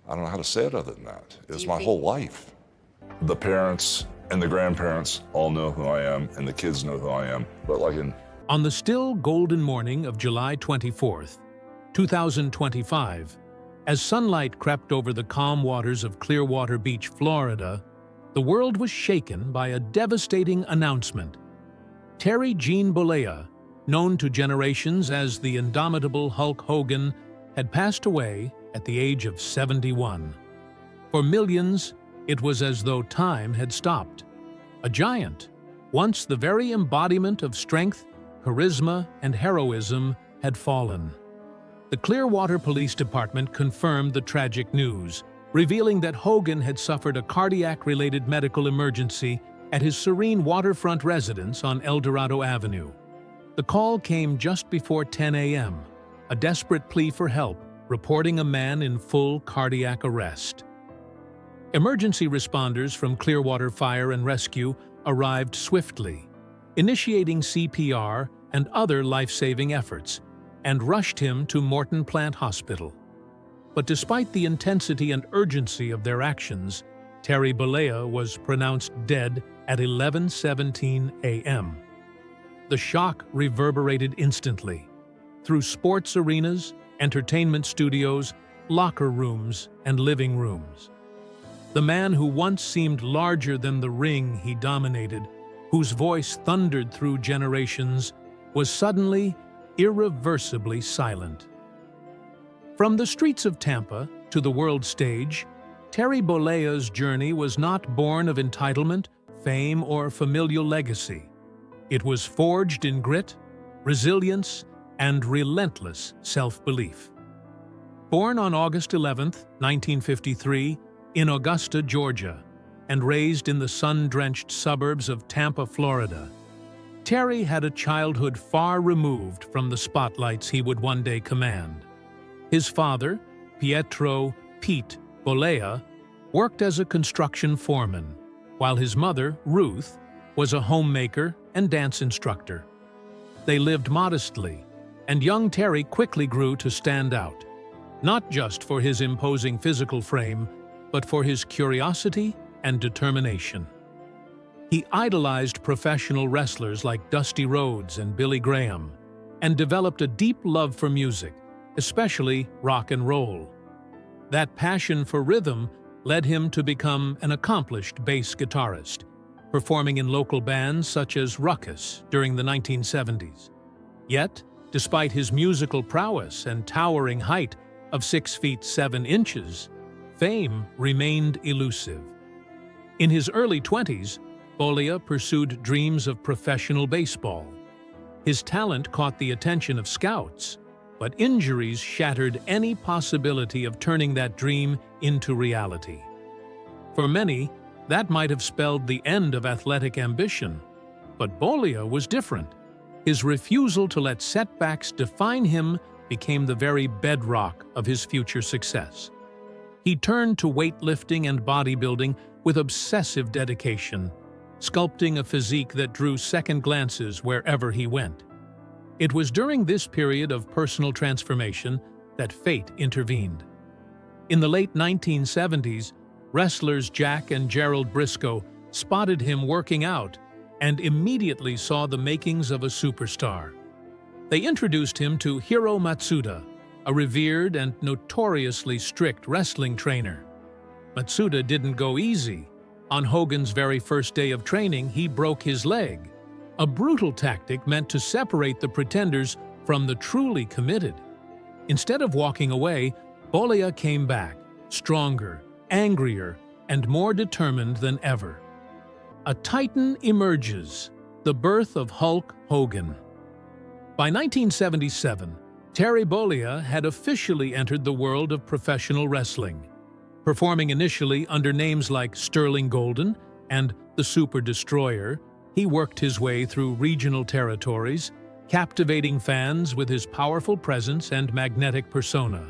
I don't know how to say it other than that. It was you my think- whole life. The parents and the grandparents all know who I am, and the kids know who I am. But like in On the still golden morning of July 24th, 2025, as sunlight crept over the calm waters of Clearwater Beach, Florida, the world was shaken by a devastating announcement. Terry Gene Bollea, known to generations as the indomitable Hulk Hogan, had passed away at the age of 71. For millions, it was as though time had stopped. A giant, once the very embodiment of strength, charisma, and heroism, had fallen. The Clearwater Police Department confirmed the tragic news, revealing that Hogan had suffered a cardiac-related medical emergency at his serene waterfront residence on El Dorado Avenue. The call came just before 10 a.m., a desperate plea for help, reporting a man in full cardiac arrest. Emergency responders from Clearwater Fire and Rescue arrived swiftly, initiating CPR and other life-saving efforts, and rushed him to Morton Plant Hospital. But despite the intensity and urgency of their actions, Terry Bollea was pronounced dead at 11:17 a.m. The shock reverberated instantly, through sports arenas, entertainment studios, locker rooms, and living rooms. The man who once seemed larger than the ring he dominated, whose voice thundered through generations, was suddenly, irreversibly silent. From the streets of Tampa to the world stage, Terry Bollea's journey was not born of entitlement, fame, or familial legacy. It was forged in grit, resilience, and relentless self-belief. Born on August 11, 1953, in Augusta, Georgia, and raised in the sun-drenched suburbs of Tampa, Florida, Terry had a childhood far removed from the spotlights he would one day command. His father, Pietro "Pete" Bollea, worked as a construction foreman, while his mother, Ruth, was a homemaker and dance instructor. They lived modestly, and young Terry quickly grew to stand out, not just for his imposing physical frame, but for his curiosity and determination. He idolized professional wrestlers like Dusty Rhodes and Billy Graham, and developed a deep love for music, especially rock and roll. That passion for rhythm led him to become an accomplished bass guitarist, performing in local bands such as Ruckus during the 1970s. Yet, despite his musical prowess and towering height of 6 feet 7 inches, fame remained elusive. In his early 20s, Bollea pursued dreams of professional baseball. His talent caught the attention of scouts, but injuries shattered any possibility of turning that dream into reality. For many, that might have spelled the end of athletic ambition, but Bollea was different. His refusal to let setbacks define him became the very bedrock of his future success. He turned to weightlifting and bodybuilding with obsessive dedication, sculpting a physique that drew second glances wherever he went. It was during this period of personal transformation that fate intervened. In the late 1970s, wrestlers Jack and Gerald Briscoe spotted him working out and immediately saw the makings of a superstar. They introduced him to Hiro Matsuda, a revered and notoriously strict wrestling trainer. Matsuda didn't go easy. On Hogan's very first day of training, he broke his leg, a brutal tactic meant to separate the pretenders from the truly committed. Instead of walking away, Bollea came back, stronger, angrier, and more determined than ever. A titan emerges, the birth of Hulk Hogan. By 1977, Terry Bollea had officially entered the world of professional wrestling. Performing initially under names like Sterling Golden and the Super Destroyer, he worked his way through regional territories, captivating fans with his powerful presence and magnetic persona.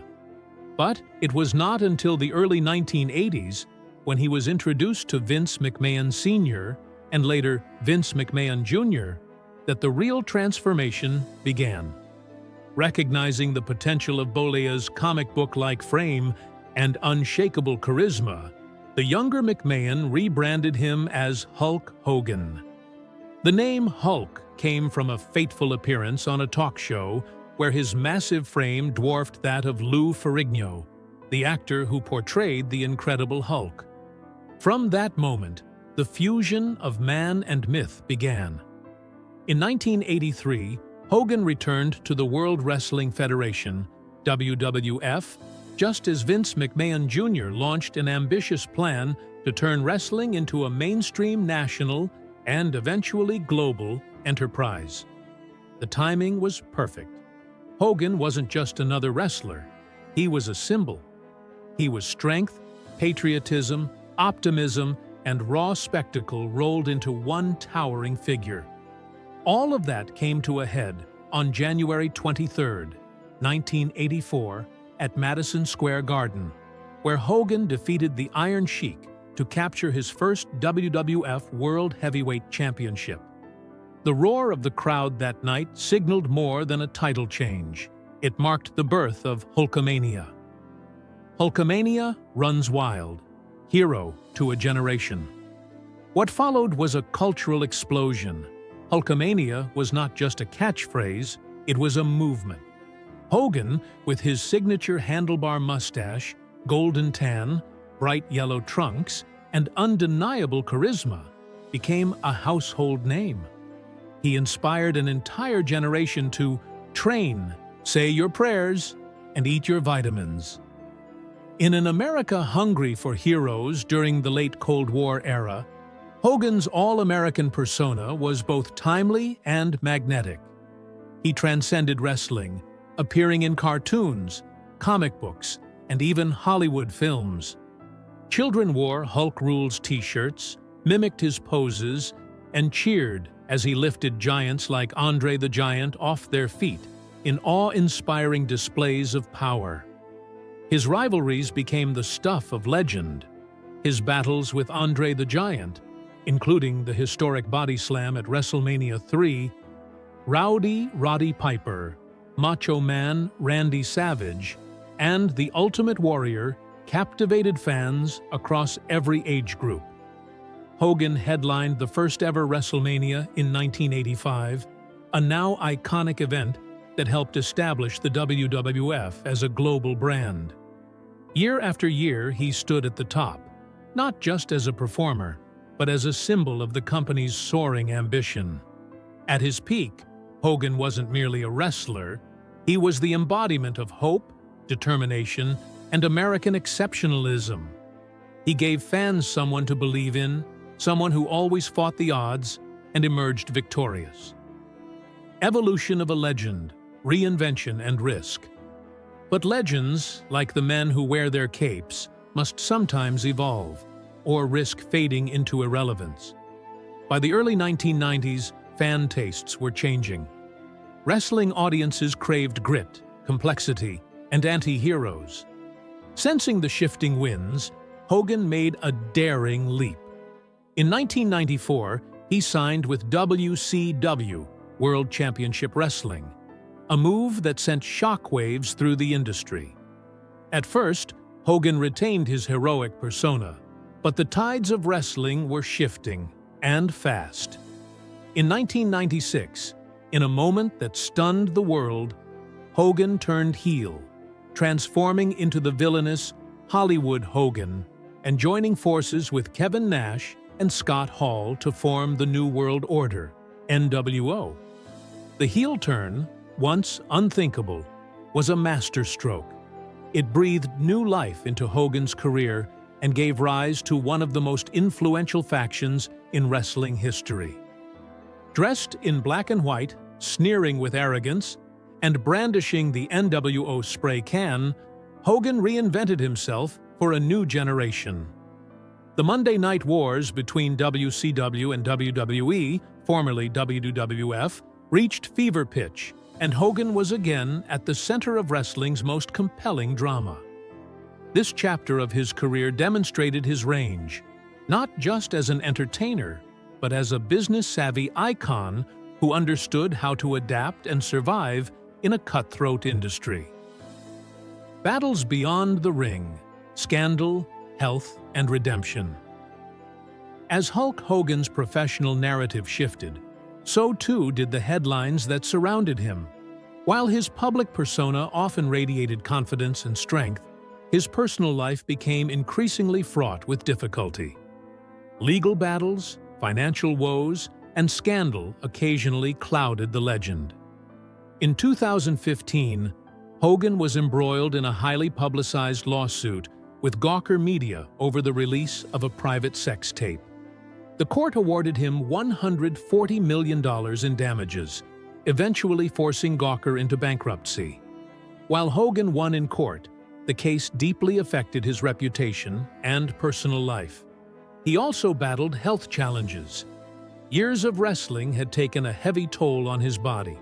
But it was not until the early 1980s, when he was introduced to Vince McMahon Sr. and later Vince McMahon Jr., that the real transformation began. Recognizing the potential of Bollea's comic book-like frame, and unshakable charisma, the younger McMahon rebranded him as Hulk Hogan. The name Hulk came from a fateful appearance on a talk show where his massive frame dwarfed that of Lou Ferrigno, the actor who portrayed the Incredible Hulk. From that moment, the fusion of man and myth began. In 1983, Hogan returned to the World Wrestling Federation, WWF, just as Vince McMahon Jr. launched an ambitious plan to turn wrestling into a mainstream national and eventually global enterprise. The timing was perfect. Hogan wasn't just another wrestler. He was a symbol. He was strength, patriotism, optimism, and raw spectacle rolled into one towering figure. All of that came to a head on January 23, 1984, at Madison Square Garden, where Hogan defeated the Iron Sheik to capture his first WWF World Heavyweight Championship. The roar of the crowd that night signaled more than a title change. It marked the birth of Hulkamania. Hulkamania runs wild, hero to a generation. What followed was a cultural explosion. Hulkamania was not just a catchphrase, it was a movement. Hogan, with his signature handlebar mustache, golden tan, bright yellow trunks, and undeniable charisma, became a household name. He inspired an entire generation to train, say your prayers, and eat your vitamins. In an America hungry for heroes during the late Cold War era, Hogan's all-American persona was both timely and magnetic. He transcended wrestling, appearing in cartoons, comic books, and even Hollywood films. Children wore Hulk Rules t-shirts, mimicked his poses, and cheered as he lifted giants like Andre the Giant off their feet in awe-inspiring displays of power. His rivalries became the stuff of legend. His battles with Andre the Giant, including the historic body slam at WrestleMania 3, Rowdy Roddy Piper, Macho Man Randy Savage, and the Ultimate Warrior captivated fans across every age group. Hogan headlined the first-ever WrestleMania in 1985, a now iconic event that helped establish the WWF as a global brand. Year after year, he stood at the top, not just as a performer, but as a symbol of the company's soaring ambition. At his peak, Hogan wasn't merely a wrestler, he was the embodiment of hope, determination, and American exceptionalism. He gave fans someone to believe in, someone who always fought the odds and emerged victorious. Evolution of a legend, reinvention and risk. But legends, like the men who wear their capes, must sometimes evolve, or risk fading into irrelevance. By the early 1990s, fan tastes were changing. Wrestling audiences craved grit, complexity, and anti-heroes. Sensing the shifting winds, Hogan made a daring leap. In 1994, he signed with WCW, World Championship Wrestling, a move that sent shockwaves through the industry. At first, Hogan retained his heroic persona, but the tides of wrestling were shifting, and fast. In 1996, in a moment that stunned the world, Hogan turned heel, transforming into the villainous Hollywood Hogan and joining forces with Kevin Nash and Scott Hall to form the New World Order, NWO. The heel turn, once unthinkable, was a masterstroke. It breathed new life into Hogan's career and gave rise to one of the most influential factions in wrestling history. Dressed in black and white, sneering with arrogance, and brandishing the NWO spray can, Hogan reinvented himself for a new generation. The Monday Night Wars between WCW and WWE, formerly WWF, reached fever pitch, and Hogan was again at the center of wrestling's most compelling drama. This chapter of his career demonstrated his range, not just as an entertainer, but as a business-savvy icon who understood how to adapt and survive in a cutthroat industry. Battles beyond the ring, scandal, health, and redemption. As Hulk Hogan's professional narrative shifted, so too did the headlines that surrounded him. While his public persona often radiated confidence and strength, his personal life became increasingly fraught with difficulty. Legal battles, financial woes, and scandal occasionally clouded the legend. In 2015, Hogan was embroiled in a highly publicized lawsuit with Gawker Media over the release of a private sex tape. The court awarded him $140 million in damages, eventually forcing Gawker into bankruptcy. While Hogan won in court, the case deeply affected his reputation and personal life. He also battled health challenges. Years of wrestling had taken a heavy toll on his body.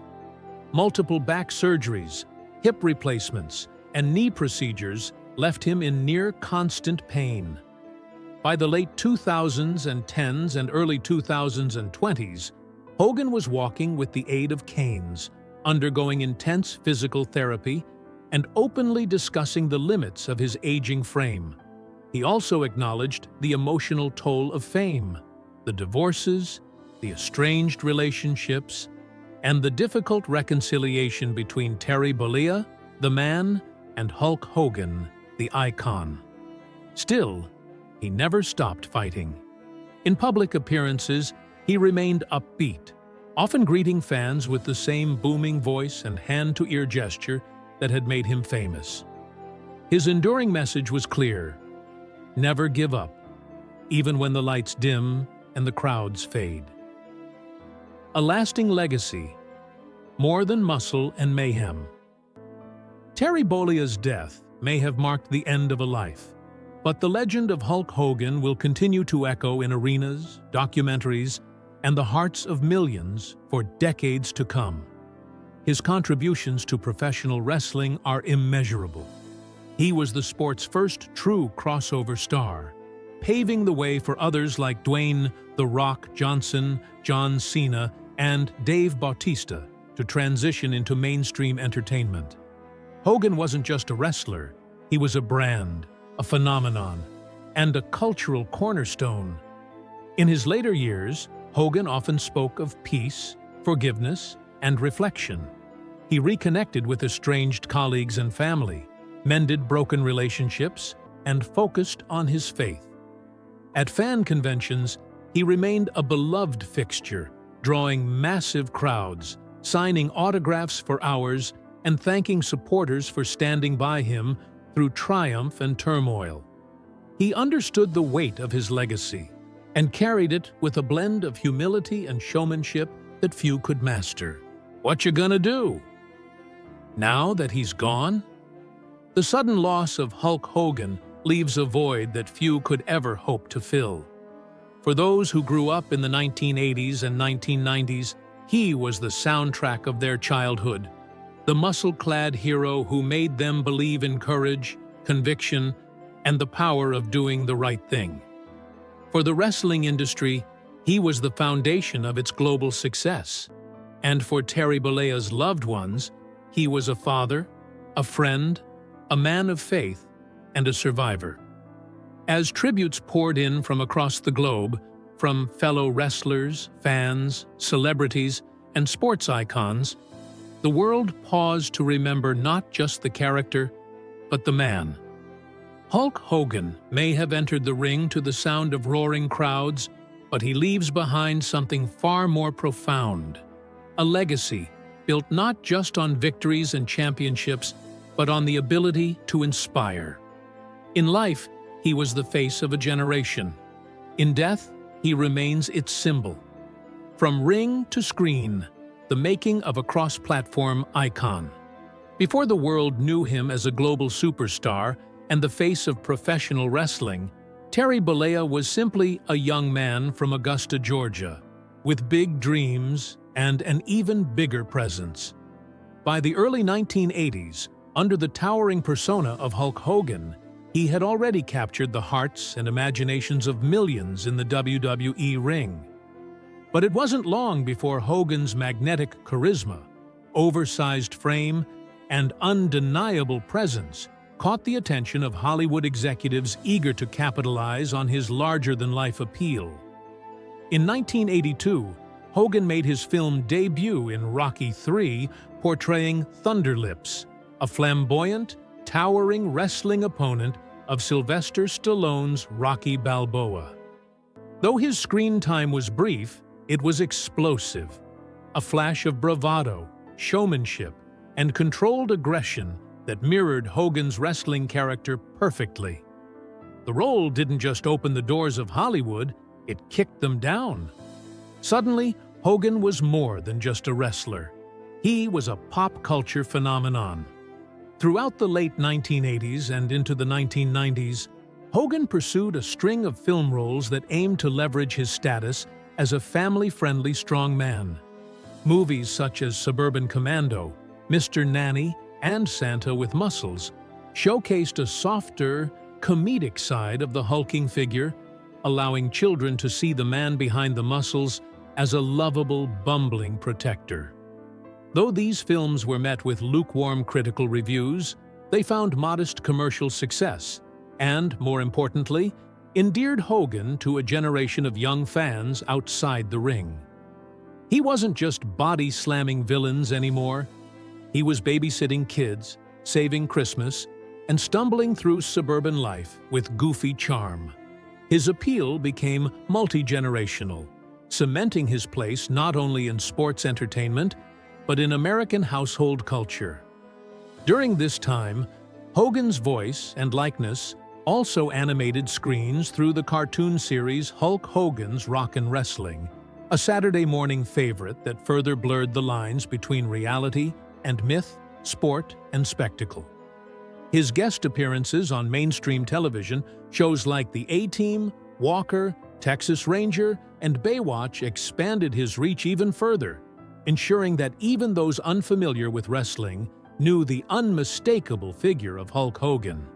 Multiple back surgeries, hip replacements, and knee procedures left him in near constant pain. By the late 2010s and early 2020s, Hogan was walking with the aid of canes, undergoing intense physical therapy, and openly discussing the limits of his aging frame. He also acknowledged the emotional toll of fame, the divorces, the estranged relationships, and the difficult reconciliation between Terry Bollea, the man, and Hulk Hogan, the icon. Still, he never stopped fighting. In public appearances, he remained upbeat, often greeting fans with the same booming voice and hand-to-ear gesture that had made him famous. His enduring message was clear: never give up, even when the lights dim and the crowds fade. A lasting legacy, more than muscle and mayhem. Terry Bollea's death may have marked the end of a life, but the legend of Hulk Hogan will continue to echo in arenas, documentaries, and the hearts of millions for decades to come. His contributions to professional wrestling are immeasurable. He was the sport's first true crossover star, paving the way for others like Dwayne "The Rock" Johnson, John Cena, and Dave Bautista to transition into mainstream entertainment. Hogan wasn't just a wrestler, he was a brand, a phenomenon, and a cultural cornerstone. In his later years, Hogan often spoke of peace, forgiveness, and reflection. He reconnected with estranged colleagues and family, mended broken relationships, and focused on his faith. At fan conventions, he remained a beloved fixture, drawing massive crowds, signing autographs for hours, and thanking supporters for standing by him through triumph and turmoil. He understood the weight of his legacy and carried it with a blend of humility and showmanship that few could master. What you gonna do? Now that he's gone? The sudden loss of Hulk Hogan leaves a void that few could ever hope to fill. For those who grew up in the 1980s and 1990s, he was the soundtrack of their childhood, the muscle-clad hero who made them believe in courage, conviction, and the power of doing the right thing. For the wrestling industry, he was the foundation of its global success. And for Terry Bollea's loved ones, he was a father, a friend, a man of faith, and a survivor. As tributes poured in from across the globe, from fellow wrestlers, fans, celebrities, and sports icons, the world paused to remember not just the character, but the man. Hulk Hogan may have entered the ring to the sound of roaring crowds, but he leaves behind something far more profound. A legacy built not just on victories and championships, but on the ability to inspire. In life, he was the face of a generation. In death, he remains its symbol. From ring to screen, the making of a cross-platform icon. Before the world knew him as a global superstar and the face of professional wrestling, Terry Bollea was simply a young man from Augusta, Georgia, with big dreams and an even bigger presence. By the early 1980s, under the towering persona of Hulk Hogan, he had already captured the hearts and imaginations of millions in the WWE ring. But it wasn't long before Hogan's magnetic charisma, oversized frame, and undeniable presence caught the attention of Hollywood executives eager to capitalize on his larger-than-life appeal. In 1982, Hogan made his film debut in Rocky III, portraying Thunderlips, a flamboyant, towering wrestling opponent of Sylvester Stallone's Rocky Balboa. Though his screen time was brief, it was explosive, a flash of bravado, showmanship, and controlled aggression that mirrored Hogan's wrestling character perfectly. The role didn't just open the doors of Hollywood, it kicked them down. Suddenly, Hogan was more than just a wrestler. He was a pop culture phenomenon. Throughout the late 1980s and into the 1990s, Hogan pursued a string of film roles that aimed to leverage his status as a family-friendly strongman. Movies such as Suburban Commando, Mr. Nanny, and Santa with Muscles showcased a softer, comedic side of the hulking figure, allowing children to see the man behind the muscles as a lovable, bumbling protector. Though these films were met with lukewarm critical reviews, they found modest commercial success and, more importantly, endeared Hogan to a generation of young fans outside the ring. He wasn't just body-slamming villains anymore. He was babysitting kids, saving Christmas, and stumbling through suburban life with goofy charm. His appeal became multi-generational, cementing his place not only in sports entertainment, but in American household culture. During this time, Hogan's voice and likeness also animated screens through the cartoon series Hulk Hogan's Rockin' Wrestling, a Saturday morning favorite that further blurred the lines between reality and myth, sport, and spectacle. His guest appearances on mainstream television, shows like The A-Team, Walker, Texas Ranger, and Baywatch expanded his reach even further, ensuring that even those unfamiliar with wrestling knew the unmistakable figure of Hulk Hogan.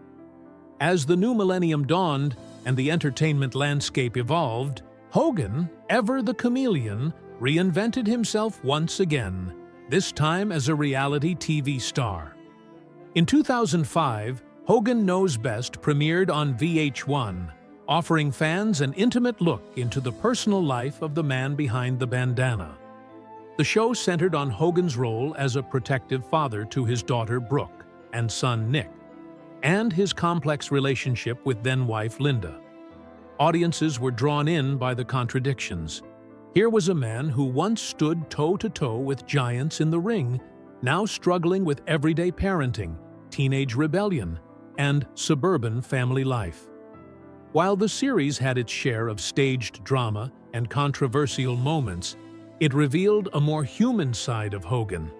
As the new millennium dawned and the entertainment landscape evolved, Hogan, ever the chameleon, reinvented himself once again, this time as a reality TV star. In 2005, Hogan Knows Best premiered on VH1, offering fans an intimate look into the personal life of the man behind the bandana. The show centered on Hogan's role as a protective father to his daughter Brooke and son Nick, and his complex relationship with then-wife Linda. Audiences were drawn in by the contradictions. Here was a man who once stood toe-to-toe with giants in the ring, now struggling with everyday parenting, teenage rebellion, and suburban family life. While the series had its share of staged drama and controversial moments, it revealed a more human side of Hogan,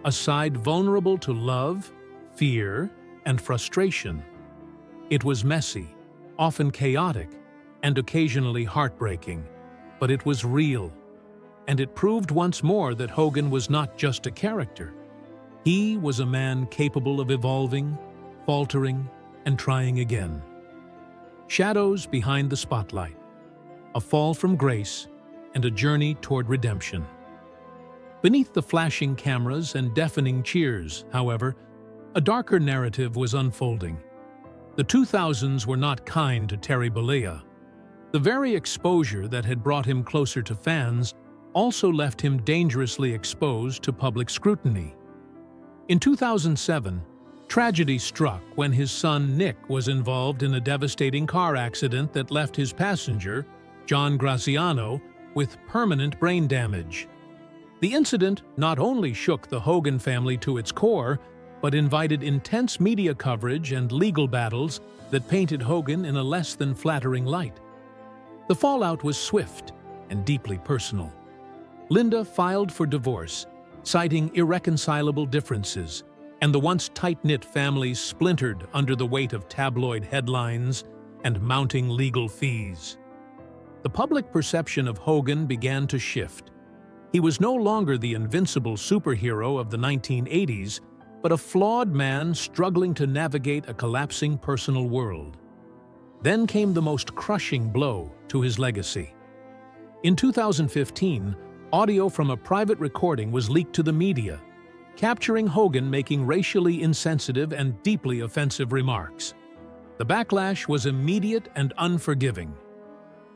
a side vulnerable to love, fear, and frustration. It was messy, often chaotic, and occasionally heartbreaking, but it was real, and it proved once more that Hogan was not just a character. He was a man capable of evolving, faltering, and trying again. Shadows behind the spotlight, a fall from grace, and a journey toward redemption. Beneath the flashing cameras and deafening cheers, however, a darker narrative was unfolding. The 2000s were not kind to Terry Bollea. The very exposure that had brought him closer to fans also left him dangerously exposed to public scrutiny. In 2007, tragedy struck when his son Nick was involved in a devastating car accident that left his passenger, John Graziano, with permanent brain damage. The incident not only shook the Hogan family to its core, but invited intense media coverage and legal battles that painted Hogan in a less than flattering light. The fallout was swift and deeply personal. Linda filed for divorce, citing irreconcilable differences, and the once tight-knit family splintered under the weight of tabloid headlines and mounting legal fees. The public perception of Hogan began to shift. He was no longer the invincible superhero of the 1980s, but a flawed man struggling to navigate a collapsing personal world. Then came the most crushing blow to his legacy. In 2015, audio from a private recording was leaked to the media, capturing Hogan making racially insensitive and deeply offensive remarks. The backlash was immediate and unforgiving.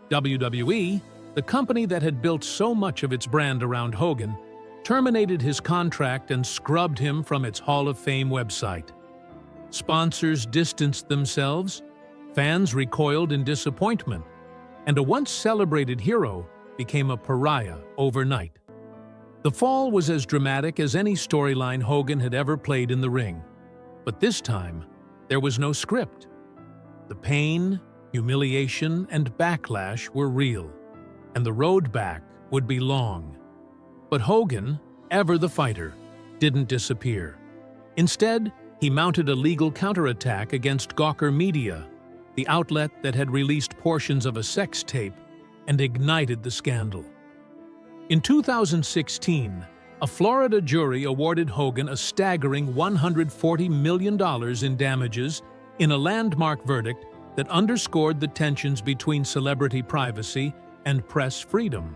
WWE, the company that had built so much of its brand around Hogan, terminated his contract and scrubbed him from its Hall of Fame website. Sponsors distanced themselves, fans recoiled in disappointment, and a once celebrated hero became a pariah overnight. The fall was as dramatic as any storyline Hogan had ever played in the ring. But this time, there was no script. The pain, humiliation, and backlash were real, and the road back would be long. But Hogan, ever the fighter, didn't disappear. Instead, he mounted a legal counterattack against Gawker Media, the outlet that had released portions of a sex tape and ignited the scandal. In 2016, a Florida jury awarded Hogan a staggering $140 million in damages in a landmark verdict that underscored the tensions between celebrity privacy and press freedom.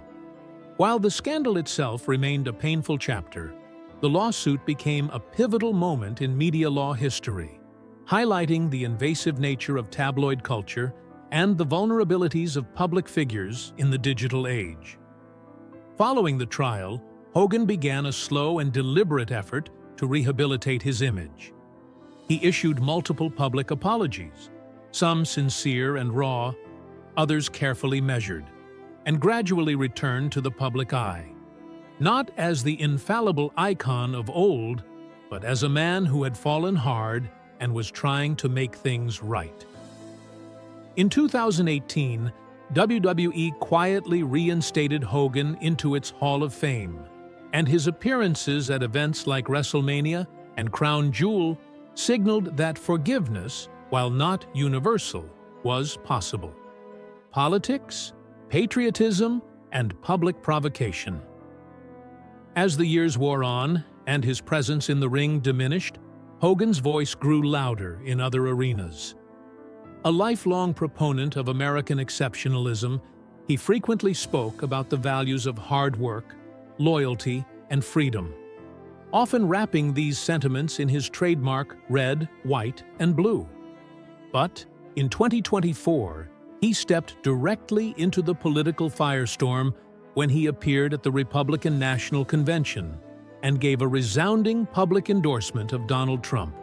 While the scandal itself remained a painful chapter, the lawsuit became a pivotal moment in media law history, highlighting the invasive nature of tabloid culture and the vulnerabilities of public figures in the digital age. Following the trial, Hogan began a slow and deliberate effort to rehabilitate his image. He issued multiple public apologies, some sincere and raw, others carefully measured, and gradually returned to the public eye. Not as the infallible icon of old, but as a man who had fallen hard and was trying to make things right. In 2018, WWE quietly reinstated Hogan into its Hall of Fame, and his appearances at events like WrestleMania and Crown Jewel signaled that forgiveness, while not universal, was possible. Politics, patriotism, and public provocation. As the years wore on and his presence in the ring diminished, Hogan's voice grew louder in other arenas. A lifelong proponent of American exceptionalism, he frequently spoke about the values of hard work, loyalty, and freedom, often wrapping these sentiments in his trademark red, white, and blue. But in 2024, he stepped directly into the political firestorm when he appeared at the Republican National Convention and gave a resounding public endorsement of Donald Trump.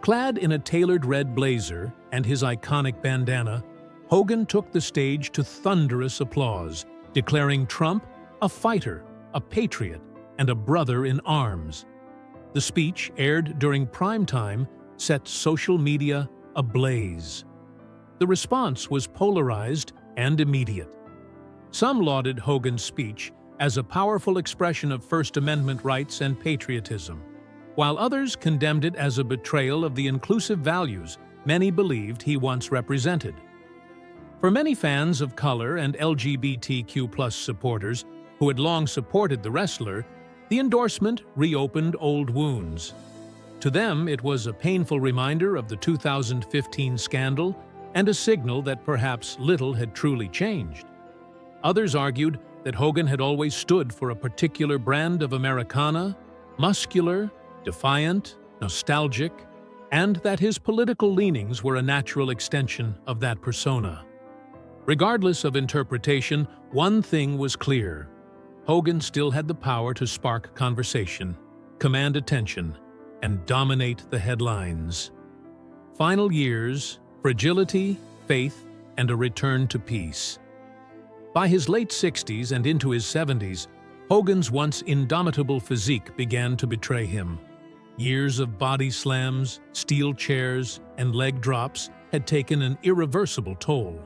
Clad in a tailored red blazer and his iconic bandana, Hogan took the stage to thunderous applause, declaring Trump a fighter, a patriot, and a brother in arms. The speech, aired during prime time, set social media ablaze. The response was polarized and immediate. Some lauded Hogan's speech as a powerful expression of First Amendment rights and patriotism, while others condemned it as a betrayal of the inclusive values many believed he once represented. For many fans of color and LGBTQ+ supporters who had long supported the wrestler, the endorsement reopened old wounds. To them, it was a painful reminder of the 2015 scandal and a signal that perhaps little had truly changed. Others argued that Hogan had always stood for a particular brand of Americana, muscular, defiant, nostalgic, and that his political leanings were a natural extension of that persona. Regardless of interpretation, one thing was clear: Hogan still had the power to spark conversation, command attention, and dominate the headlines. Final years, fragility, faith, and a return to peace. By his late 60s and into his 70s, Hogan's once indomitable physique began to betray him. Years of body slams, steel chairs, and leg drops had taken an irreversible toll.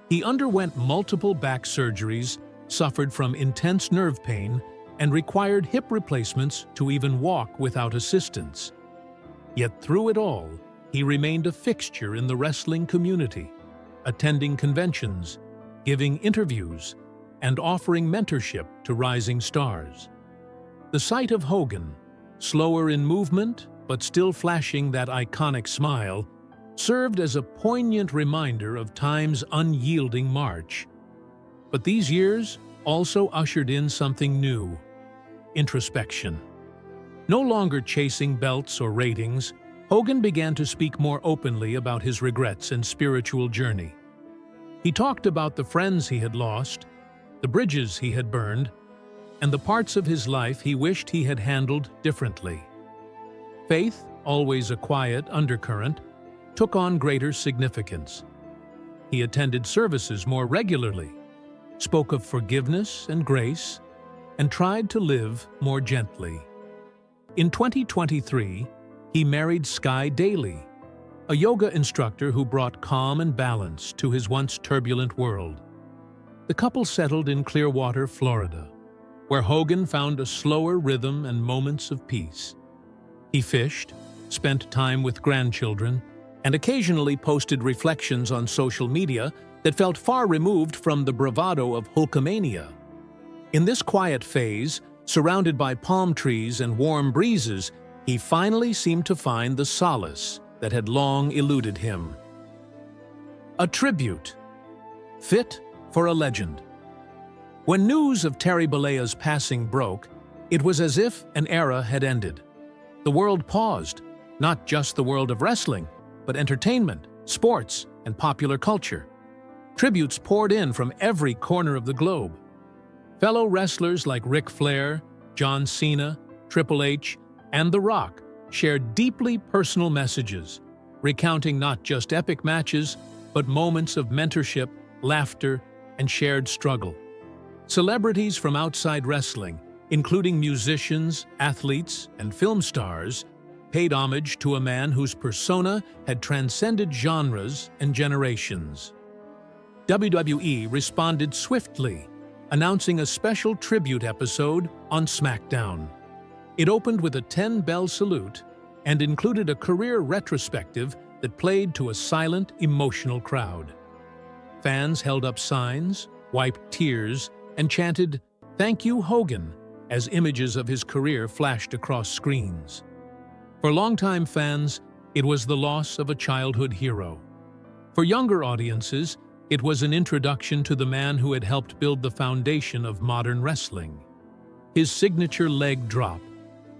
He underwent multiple back surgeries, suffered from intense nerve pain, and required hip replacements to even walk without assistance. Yet through it all, he remained a fixture in the wrestling community, attending conventions, giving interviews, and offering mentorship to rising stars. The sight of Hogan, slower in movement but still flashing that iconic smile, served as a poignant reminder of time's unyielding march. But these years also ushered in something new: introspection. No longer chasing belts or ratings, Hogan began to speak more openly about his regrets and spiritual journey. He talked about the friends he had lost, the bridges he had burned, and the parts of his life he wished he had handled differently. Faith, always a quiet undercurrent, took on greater significance. He attended services more regularly, spoke of forgiveness and grace, and tried to live more gently. In 2023, he married Sky Daly, a yoga instructor who brought calm and balance to his once turbulent world. The couple settled in Clearwater, Florida, where Hogan found a slower rhythm and moments of peace. He fished, spent time with grandchildren, and occasionally posted reflections on social media that felt far removed from the bravado of Hulkamania. In this quiet phase, surrounded by palm trees and warm breezes, he finally seemed to find the solace that had long eluded him. A tribute, fit for a legend. When news of Terry Bollea's passing broke, it was as if an era had ended. The world paused, not just the world of wrestling, but entertainment, sports, and popular culture. Tributes poured in from every corner of the globe. Fellow wrestlers like Ric Flair, John Cena, Triple H, and The Rock shared deeply personal messages, recounting not just epic matches, but moments of mentorship, laughter, and shared struggle. Celebrities from outside wrestling, including musicians, athletes, and film stars, paid homage to a man whose persona had transcended genres and generations. WWE responded swiftly, announcing a special tribute episode on SmackDown. It opened with a 10-bell salute and included a career retrospective that played to a silent, emotional crowd. Fans held up signs, wiped tears, and chanted, "Thank you, Hogan," as images of his career flashed across screens. For longtime fans, it was the loss of a childhood hero. For younger audiences, it was an introduction to the man who had helped build the foundation of modern wrestling. His signature leg drop,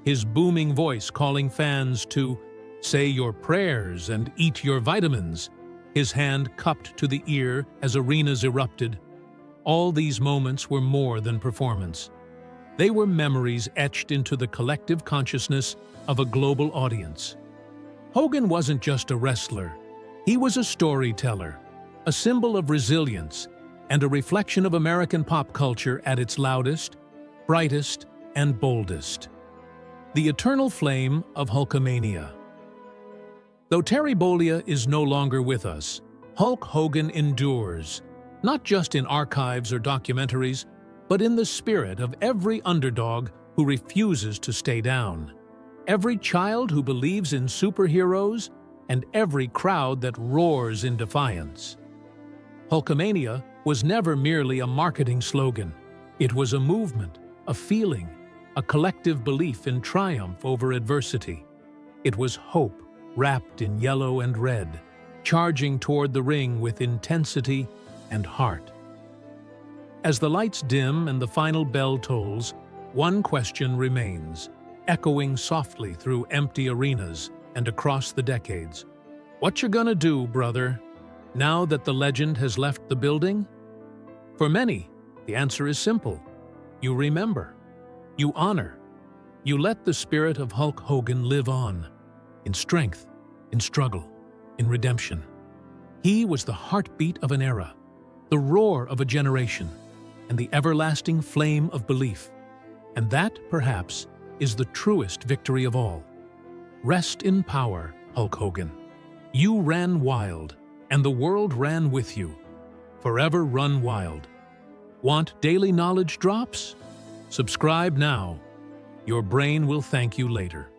his booming voice calling fans to say your prayers and eat your vitamins, his hand cupped to the ear as arenas erupted. All these moments were more than performance. They were memories etched into the collective consciousness of a global audience. Hogan wasn't just a wrestler. He was a storyteller, a symbol of resilience, and a reflection of American pop culture at its loudest, brightest, and boldest. The eternal flame of Hulkamania. Though Terry Bollea is no longer with us, Hulk Hogan endures, not just in archives or documentaries, but in the spirit of every underdog who refuses to stay down, every child who believes in superheroes, and every crowd that roars in defiance. Hulkamania was never merely a marketing slogan. It was a movement, a feeling, a collective belief in triumph over adversity. It was hope wrapped in yellow and red, charging toward the ring with intensity and heart. As the lights dim and the final bell tolls, one question remains, echoing softly through empty arenas and across the decades. What you gonna do, brother, now that the legend has left the building? For many, the answer is simple. You remember. You honor. You let the spirit of Hulk Hogan live on, in strength, in struggle, in redemption. He was the heartbeat of an era, the roar of a generation, and the everlasting flame of belief. And that, perhaps, is the truest victory of all. Rest in power, Hulk Hogan. You ran wild, and the world ran with you. Forever run wild. Want daily knowledge drops? Subscribe now. Your brain will thank you later.